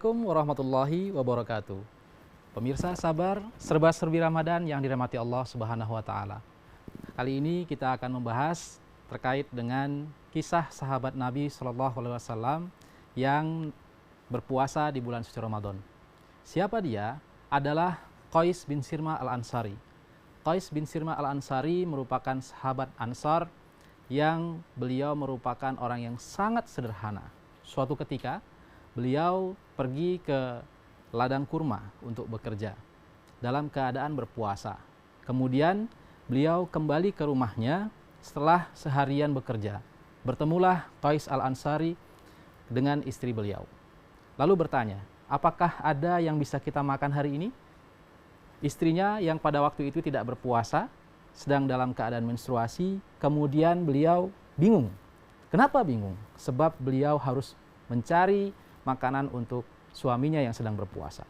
Assalamualaikum warahmatullahi wabarakatuh. Pemirsa sabar, serba-serbi Ramadan yang dirahmati Allah Subhanahu wa Ta'ala. Kali ini kita akan membahas terkait dengan kisah sahabat Nabi Shallallahu Alaihi Wasallam yang berpuasa di bulan suci Ramadan. Siapa dia? Adalah Qais bin Sirma al-Ansari. Qais bin Sirma al-Ansari merupakan sahabat Ansar yang beliau merupakan orang yang sangat sederhana. Suatu ketika beliau pergi ke ladang kurma untuk bekerja dalam keadaan berpuasa. Kemudian beliau kembali ke rumahnya setelah seharian bekerja. Bertemulah Qais al-Ansari dengan istri beliau. Lalu bertanya, apakah ada yang bisa kita makan hari ini? Istrinya yang pada waktu itu tidak berpuasa, sedang dalam keadaan menstruasi, kemudian beliau bingung. Kenapa bingung? Sebab beliau harus mencari makanan untuk suaminya yang sedang berpuasa.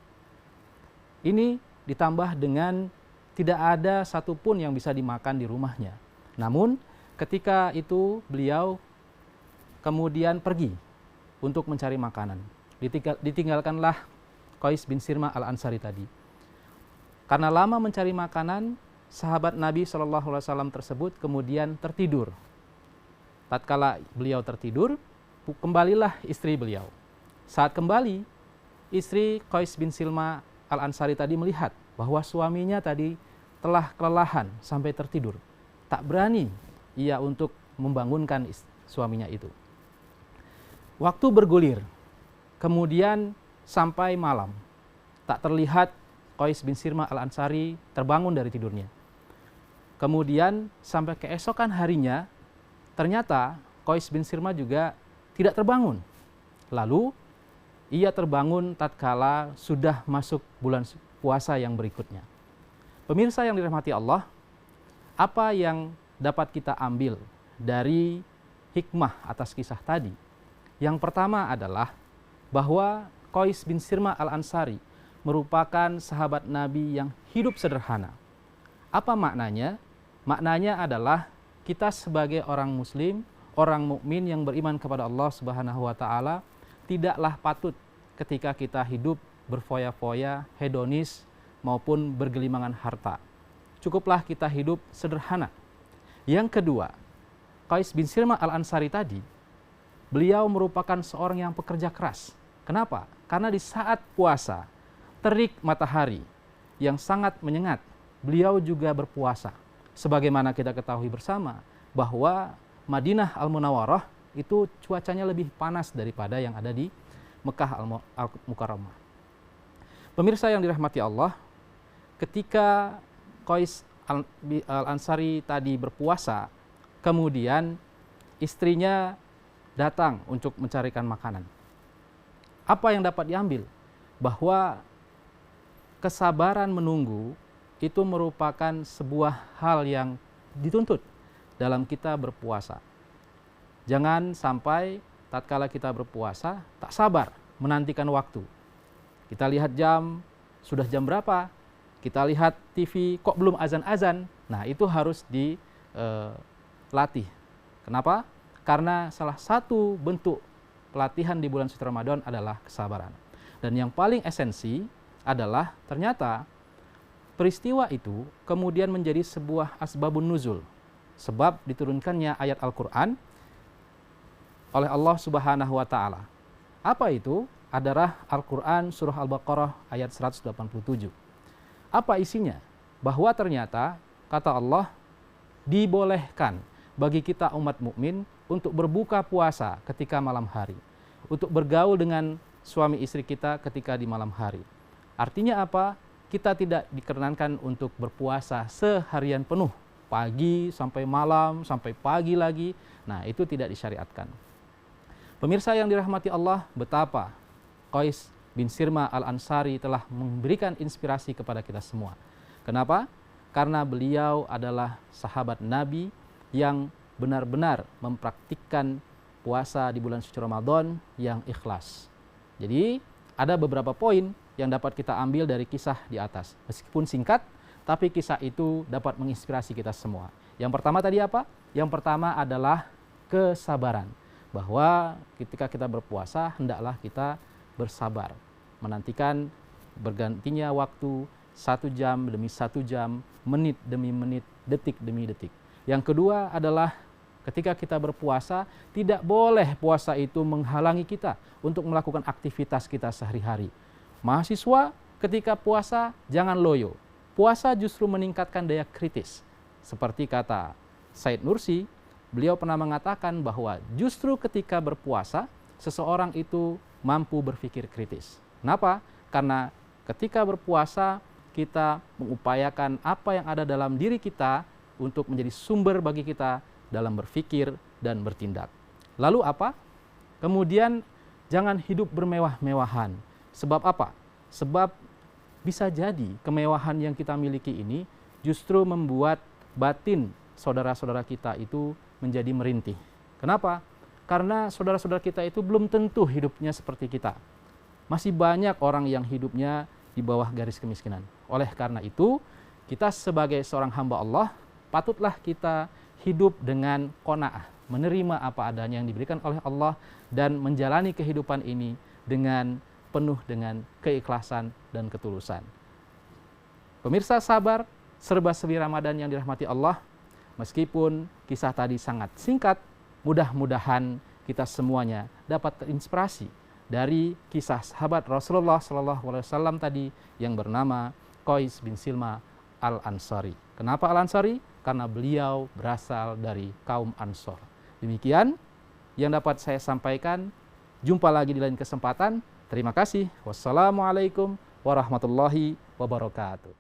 Ini ditambah dengan tidak ada satupun yang bisa dimakan di rumahnya. Namun ketika itu beliau kemudian pergi untuk mencari makanan. Ditinggalkanlah Qais bin Sirma al-Ansari tadi. Karena lama mencari makanan, sahabat Nabi SAW tersebut kemudian tertidur. Tatkala beliau tertidur, kembalilah istri beliau. Saat kembali, istri Qais bin Sirma al-Ansari tadi melihat bahwa suaminya tadi telah kelelahan sampai tertidur. Tak berani ia untuk membangunkan suaminya itu. Waktu bergulir, kemudian sampai malam, tak terlihat Qais bin Sirma al-Ansari terbangun dari tidurnya. Kemudian sampai keesokan harinya, ternyata Qais bin Sirma juga tidak terbangun. Lalu ia terbangun tatkala sudah masuk bulan puasa yang berikutnya. Pemirsa yang dirahmati Allah, apa yang dapat kita ambil dari hikmah atas kisah tadi? Yang pertama adalah bahwa Qais bin Sirma al-Ansari merupakan sahabat Nabi yang hidup sederhana. Apa maknanya? Maknanya adalah kita sebagai orang muslim, orang mukmin yang beriman kepada Allah Subhanahu wa Ta'ala, tidaklah patut ketika kita hidup berfoya-foya, hedonis, maupun bergelimangan harta. Cukuplah kita hidup sederhana. Yang kedua, Qais bin Sirma al-Ansari tadi, beliau merupakan seorang yang pekerja keras. Kenapa? Karena di saat puasa, terik matahari yang sangat menyengat, beliau juga berpuasa. Sebagaimana kita ketahui bersama, bahwa Madinah Al-Munawwarah itu cuacanya lebih panas daripada yang ada di Mekah Al-Mukarramah. Pemirsa yang dirahmati Allah, ketika Qais al-Ansari tadi berpuasa, kemudian istrinya datang untuk mencarikan makanan. Apa yang dapat diambil? Bahwa kesabaran menunggu itu merupakan sebuah hal yang dituntut dalam kita berpuasa. Jangan sampai tatkala kita berpuasa tak sabar menantikan waktu. Kita lihat jam, sudah jam berapa? Kita lihat TV, kok belum azan-azan? Nah, itu harus dilatih. Kenapa? Karena salah satu bentuk pelatihan di bulan suci Ramadan adalah kesabaran. Dan yang paling esensi adalah ternyata peristiwa itu kemudian menjadi sebuah asbabun nuzul. Sebab diturunkannya ayat Al-Quran oleh Allah Subhanahu wa Ta'ala. Apa itu? Adalah Al-Quran surah Al-Baqarah ayat 187. Apa isinya? Bahwa ternyata kata Allah, dibolehkan bagi kita umat mukmin untuk berbuka puasa ketika malam hari, untuk bergaul dengan suami istri kita ketika di malam hari. Artinya apa? Kita tidak dikenankan untuk berpuasa seharian penuh, pagi sampai malam, sampai pagi lagi. Nah, itu tidak disyariatkan. Pemirsa yang dirahmati Allah, betapa Qais bin Sirma al-Ansari telah memberikan inspirasi kepada kita semua. Kenapa? Karena beliau adalah sahabat Nabi yang benar-benar mempraktikkan puasa di bulan suci Ramadan yang ikhlas. Jadi, ada beberapa poin yang dapat kita ambil dari kisah di atas. Meskipun singkat, tapi kisah itu dapat menginspirasi kita semua. Yang pertama tadi apa? Yang pertama adalah kesabaran. Bahwa ketika kita berpuasa, hendaklah kita bersabar. menantikan bergantinya waktu 1 jam demi 1 jam, menit demi menit, detik demi detik. Yang kedua adalah ketika kita berpuasa, tidak boleh puasa itu menghalangi kita untuk melakukan aktivitas kita sehari-hari. Mahasiswa ketika puasa jangan loyo. Puasa justru meningkatkan daya kritis. Seperti kata Said Nursi, beliau pernah mengatakan bahwa justru ketika berpuasa, seseorang itu mampu berpikir kritis. Kenapa? Karena ketika berpuasa, kita mengupayakan apa yang ada dalam diri kita untuk menjadi sumber bagi kita dalam berpikir dan bertindak. Lalu apa? Kemudian jangan hidup bermewah-mewahan. Sebab apa? Sebab bisa jadi kemewahan yang kita miliki ini justru membuat batin saudara-saudara kita itu menjadi merintih. Kenapa? Karena saudara-saudara kita itu belum tentu hidupnya seperti kita. Masih banyak orang yang hidupnya di bawah garis kemiskinan. Oleh karena itu, kita sebagai seorang hamba Allah, patutlah kita hidup dengan qanaah, menerima apa adanya yang diberikan oleh Allah dan menjalani kehidupan ini dengan penuh dengan keikhlasan dan ketulusan. Pemirsa sabar, serba-serbi Ramadan yang dirahmati Allah, meskipun kisah tadi sangat singkat, mudah-mudahan kita semuanya dapat terinspirasi dari kisah sahabat Rasulullah SAW tadi yang bernama Qais bin Silma Al-Ansari. Kenapa Al-Ansari? Karena beliau berasal dari kaum Ansor. Demikian yang dapat saya sampaikan. Jumpa lagi di lain kesempatan. Terima kasih. Wassalamualaikum warahmatullahi wabarakatuh.